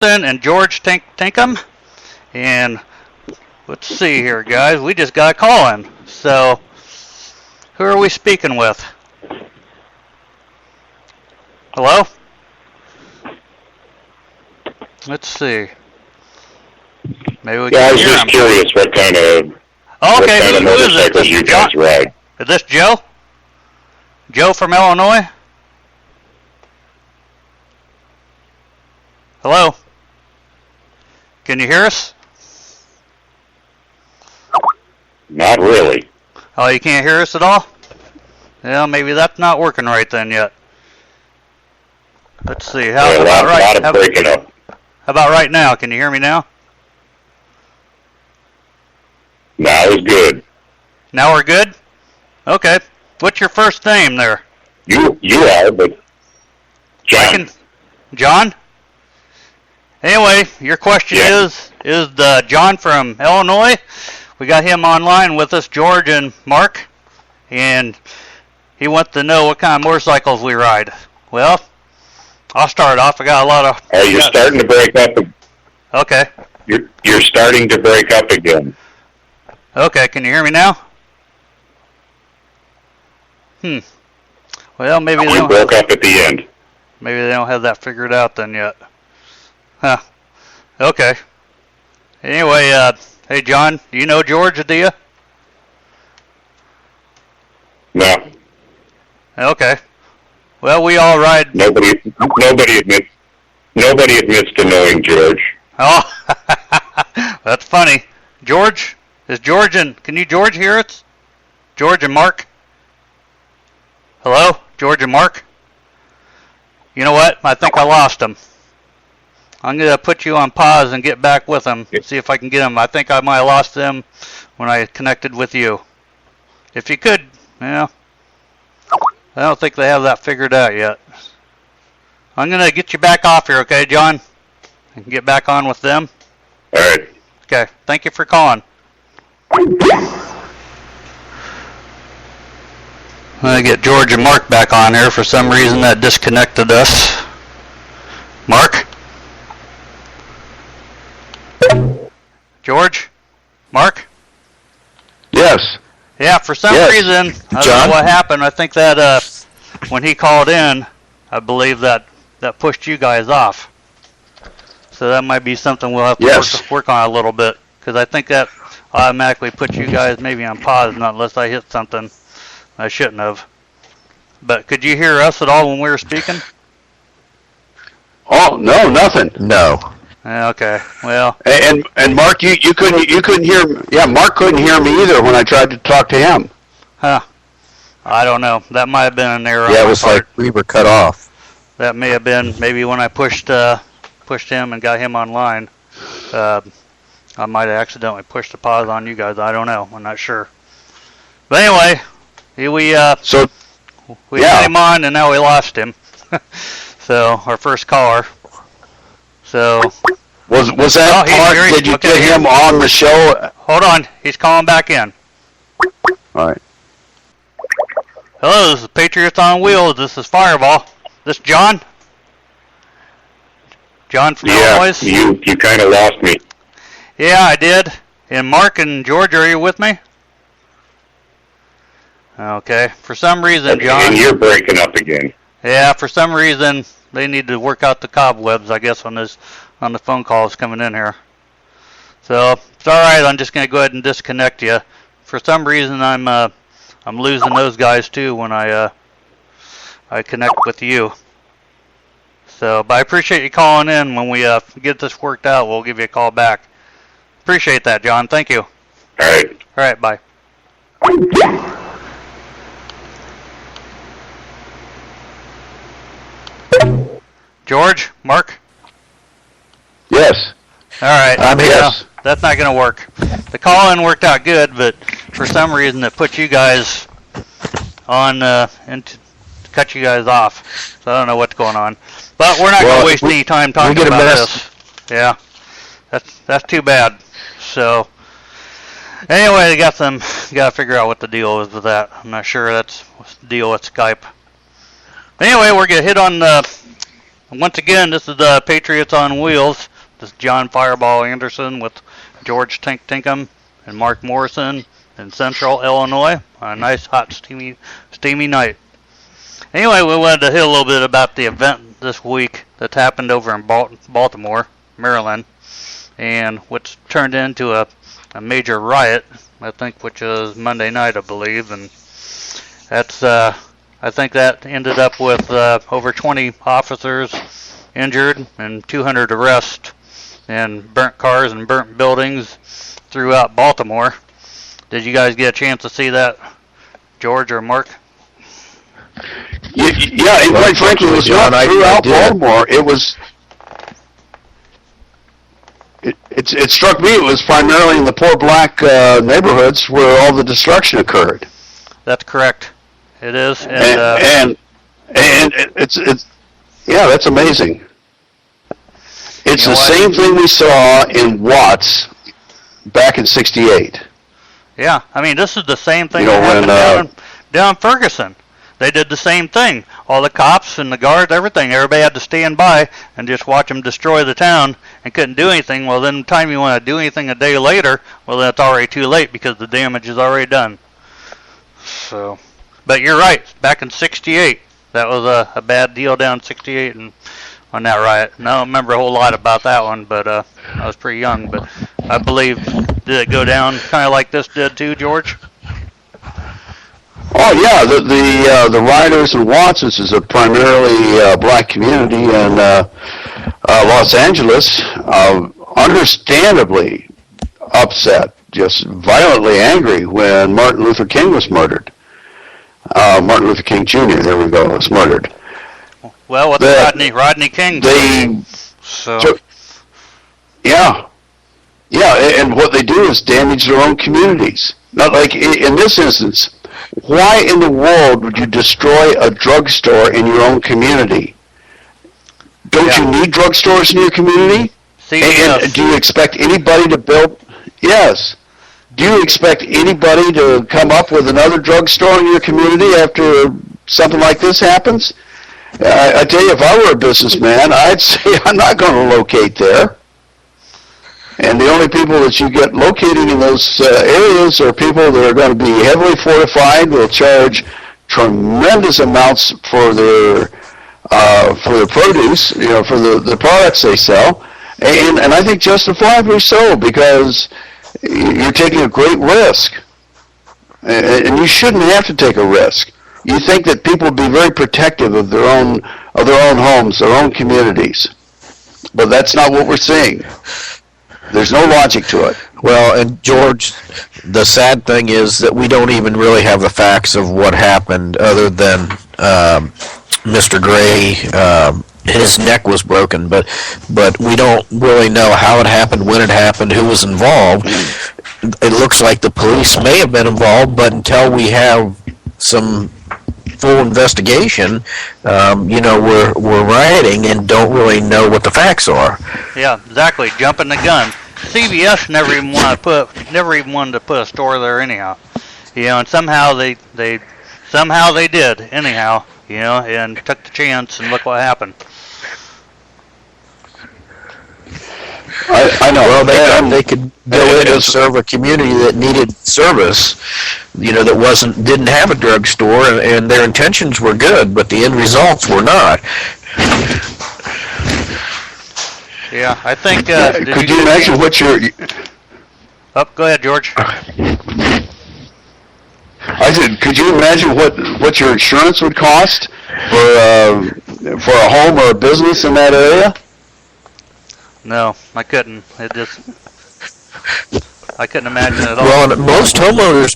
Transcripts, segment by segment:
and George Tinkham. And let's see here, guys. We just got a call in. So, who are we speaking with? Hello? Let's see. Maybe we can I was hear just him. curious what kind of motorcycles you guys ride. Is this Joe? Joe from Illinois? Hello? Can you hear us? Not really. Oh, you can't hear us at all? Yeah, maybe that's not working right then yet. Let's see. How about right? A lot of breaking up. How about right now? Can you hear me now? Now is good. Now we're good? Okay. What's your first name there? You are, but John. John? Anyway, your question is the John from Illinois. We got him online with us, George and Mark, and he wants to know what kind of motorcycles we ride. Well, I'll start off. I got a lot of... Are you starting to break up? Okay. You're starting to break up again. Okay, can you hear me now? Well, maybe they don't... broke up at the end. Maybe they don't have that figured out then yet. Huh. Okay. Anyway, hey, John, do you know George, do you? No. Okay. Well, we all ride... Nobody admits to knowing George. Oh, that's funny. George? Is George and... Can you, George, hear us? George and Mark? Hello? George and Mark? You know what? I think I lost him. I'm going to put you on pause and get back with him. See if I can get him. I think I might have lost them when I connected with you. If you could, yeah. I don't think they have that figured out yet. I'm going to get you back off here, okay, John? And get back on with them. All right. Okay. Thank you for calling. I'm going to get George and Mark back on here. For some reason that disconnected us. Mark? George? Mark? Yes. Yeah, for some reason, I don't know what happened. I think that when he called in, I believe that pushed you guys off. So that might be something we'll have to work on a little bit, because I think that automatically put you guys maybe on pause, not unless I hit something I shouldn't have. But could you hear us at all when we were speaking? Oh, no, nothing. No. Okay. Well. And Mark, you couldn't hear. Yeah, Mark couldn't hear me either when I tried to talk to him. Huh. I don't know. That might have been an error. Yeah, it was like we were cut off. That may have been maybe when I pushed him and got him online. I might have accidentally pushed the pause on you guys. I don't know. I'm not sure. But anyway, we had him on and now we lost him. So our first caller. So was that part? Did you get him on the show? Hold on, he's calling back in. All right. Hello, this is Patriots On Wheels. This is Fireball. This John? John from Illinois? Yeah, you kind of lost me. Yeah, I did. And Mark and George, are you with me? Okay. For some reason, John... And you're breaking up again. Yeah, for some reason, they need to work out the cobwebs, I guess, on the phone calls coming in here. So, it's alright, I'm just going to go ahead and disconnect you. For some reason, I'm losing those guys, too, when I connect with you. So, but I appreciate you calling in. When we get this worked out, we'll give you a call back. Appreciate that, John. Thank you. Alright. Alright, bye. George? Mark? Yes. Alright. I'm here. That's not going to work. The call-in worked out good, but for some reason it put you guys on, and to cut you guys off. So I don't know what's going on. But we're not going to waste any time talking about this. Yeah. That's too bad. So, anyway, got to figure out what the deal is with that. I'm not sure that's what's the deal with Skype. Anyway, we're going to hit on Once again, this is the Patriots on Wheels. This is John Fireball Anderson with George Tink Tinkham and Mark Morrison in Central Illinois on a nice, hot, steamy night. Anyway, we wanted to hit a little bit about the event this week that happened over in Baltimore, Maryland, and which turned into a major riot, I think, which was Monday night, I believe, and that's I think that ended up with over 20 officers injured and 200 arrests and burnt cars and burnt buildings throughout Baltimore. Did you guys get a chance to see that, George or Mark? Yeah, and quite frankly, it was not throughout Baltimore. It was. It struck me it was primarily in the poor black neighborhoods where all the destruction occurred. That's correct. It is, and it's yeah, that's amazing. It's the same thing we saw in Watts back in '68. Yeah, I mean, this is the same thing that happened down in Ferguson. They did the same thing. All the cops and the guards, everything, everybody had to stand by and just watch them destroy the town and couldn't do anything. Well, then the time you want to do anything a day later, well, then it's already too late because the damage is already done. So, but you're right. Back in '68, that was a bad deal down in '68 and on that riot. And I don't remember a whole lot about that one, but I was pretty young. But I believe, did it go down kind of like this did too, George? Oh yeah, the rioters in Watts, this is a primarily black community in Los Angeles, understandably upset, just violently angry when Martin Luther King was murdered. Martin Luther King Jr., there we go, was murdered. Well, what's Rodney King? Yeah, and what they do is damage their own communities. Not like in this instance. Why in the world would you destroy a drugstore in your own community? Don't you need drugstores in your community? And do you expect anybody to build? Yes. Do you expect anybody to come up with another drugstore in your community after something like this happens? I tell you, if I were a businessman, I'd say I'm not going to locate there. And the only people that you get locating in those areas are people that are going to be heavily fortified, will charge tremendous amounts for their produce, for the products they sell, and I think justifiably so, because you're taking a great risk, and you shouldn't have to take a risk. You think that people would be very protective of their own homes, their own communities, but that's not what we're seeing. There's no logic to it. Well, and George, the sad thing is that we don't even really have the facts of what happened other than Mr. Gray, his neck was broken, but we don't really know how it happened, when it happened, who was involved. It looks like the police may have been involved, but until we have some full investigation, we're rioting and don't really know what the facts are. Yeah, exactly. Jumping the gun. CBS never even wanted to put a store there anyhow. And somehow they did anyhow. And took the chance, and look what happened. I know. Well, they could go in and serve a community that needed service, that didn't have a drugstore, and their intentions were good, but the end results were not. Yeah, I think. Could you imagine what your? Oh, go ahead, George. I said, could you imagine what your insurance would cost for a home or a business in that area? No, I couldn't. I couldn't imagine it at all. Well, most homeowners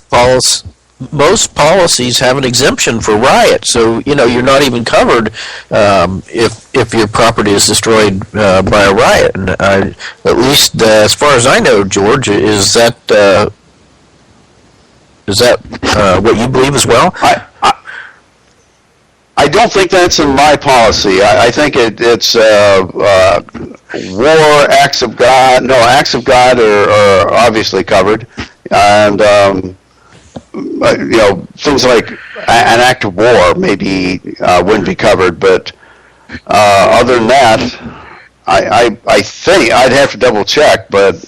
policies have an exemption for riot, so you're not even covered if your property is destroyed by a riot. And at least as far as I know, George, is that what you believe as well? I don't think that's in my policy. I think it's war, acts of God. No, acts of God are obviously covered, and things like an act of war maybe wouldn't be covered. But Other than that, I think I'd have to double check, but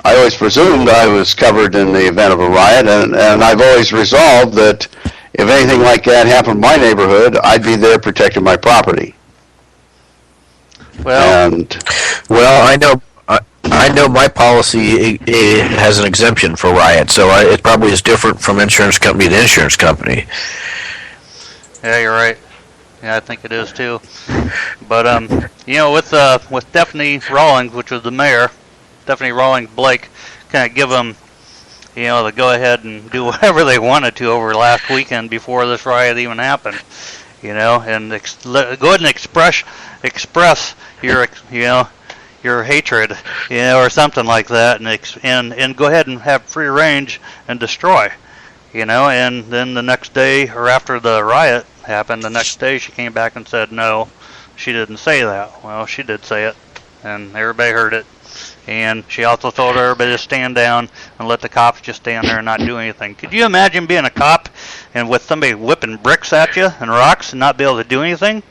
I always presumed I was covered in the event of a riot, and I've always resolved that if anything like that happened in my neighborhood, I'd be there protecting my property. Well, I know my policy has an exemption for riot, so it probably is different from insurance company to insurance company. yeah, you're right. Yeah, I think it is too. But with Stephanie Rawlings, which was the mayor, Stephanie Rawlings Blake, kind of give them, the go ahead and do whatever they wanted to over last weekend before this riot even happened. And go ahead and express your hatred, or something like that, and go ahead and have free range and destroy, and then the next day, or after the riot happened, the next day she came back and said no, she didn't say that. Well, she did say it, and everybody heard it. And she also told everybody to stand down and let the cops just stand there and not do anything. Could you imagine being a cop and with somebody whipping bricks at you and rocks and not be able to do anything?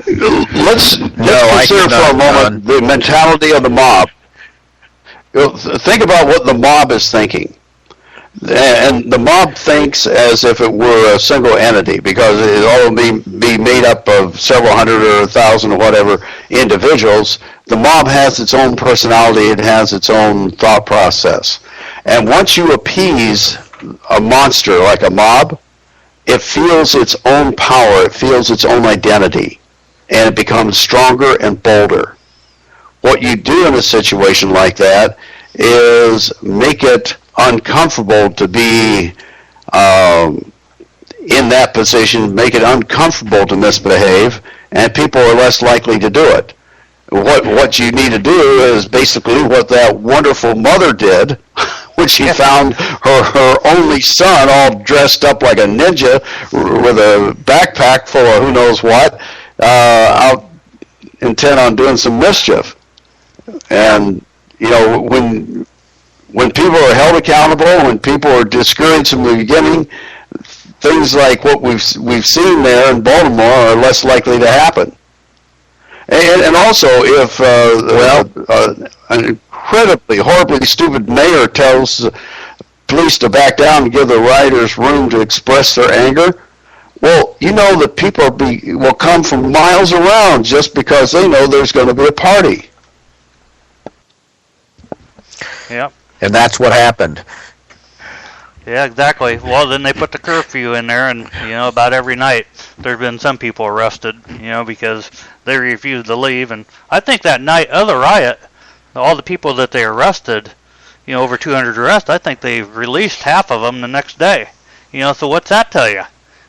Let's consider for a moment the mentality of the mob. Think about what the mob is thinking. And the mob thinks as if it were a single entity, because it all be made up of several hundred or 1,000 or whatever individuals. The mob has its own personality. It has its own thought process. And once you appease a monster like a mob, it feels its own power. It feels its own identity. And it becomes stronger and bolder. What you do in a situation like that is make it uncomfortable to be in that position, make it uncomfortable to misbehave, and people are less likely to do it. What you need to do is basically what that wonderful mother did when she found her only son all dressed up like a ninja with a backpack full of who knows what, out intent on doing some mischief. And when people are held accountable, when people are discouraged from the beginning, things like what we've seen there in Baltimore are less likely to happen. And also, if an incredibly, horribly stupid mayor tells police to back down and give the rioters room to express their anger, well, that people will come from miles around just because they know there's going to be a party. Yep. And that's what happened. Yeah, exactly. Well, then they put the curfew in there, and about every night there's been some people arrested, because they refused to leave. And I think that night of the riot, all the people that they arrested, over 200 arrests, I think they released half of them the next day. So what's that tell you?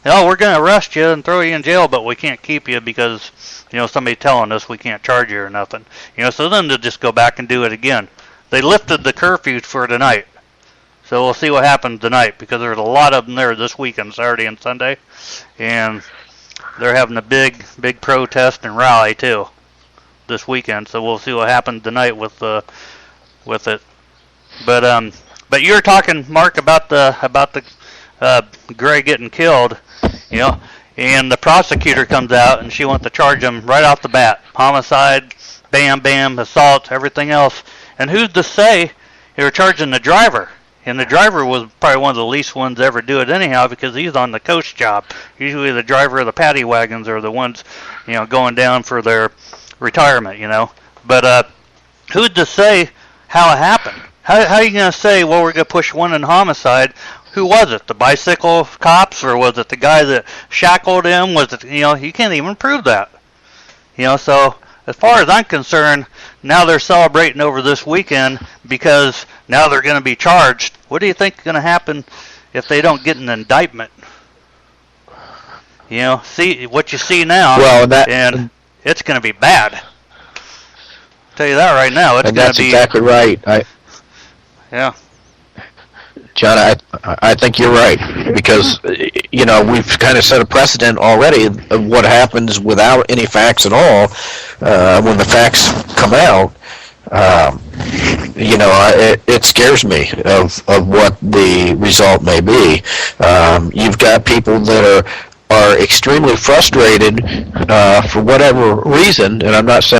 We're going to arrest you and throw you in jail, but we can't keep you because somebody telling us we can't charge you or nothing. So then they'll just go back and do it again. They lifted the curfew for tonight. So we'll see what happens tonight, because there's a lot of them there this weekend, Saturday and Sunday. And they're having a big protest and rally, too, this weekend. So we'll see what happens tonight with it. But you're talking, Mark, about the Gray getting killed, and the prosecutor comes out and she wants to charge him right off the bat. Homicide, bam, assault, everything else. And who's to say they were charging the driver? And the driver was probably one of the least ones to ever do it anyhow, because he's on the coast job. Usually the driver of the paddy wagons are the ones, going down for their retirement, But who's to say how it happened? How are you going to say, well, we're going to push one in homicide? Who was it? The bicycle cops, or was it the guy that shackled him? Was it, you can't even prove that. So as far as I'm concerned, now they're celebrating over this weekend because now they're going to be charged. What do you think is going to happen if they don't get an indictment? See what you see now, and it's going to be bad. I'll tell you that right now. It's going to be. That's exactly right. Yeah. John, I think you're right, because we've kind of set a precedent already of what happens without any facts at all. When the facts come out, it scares me of what the result may be. You've got people that are are extremely frustrated for whatever reason, and I'm not saying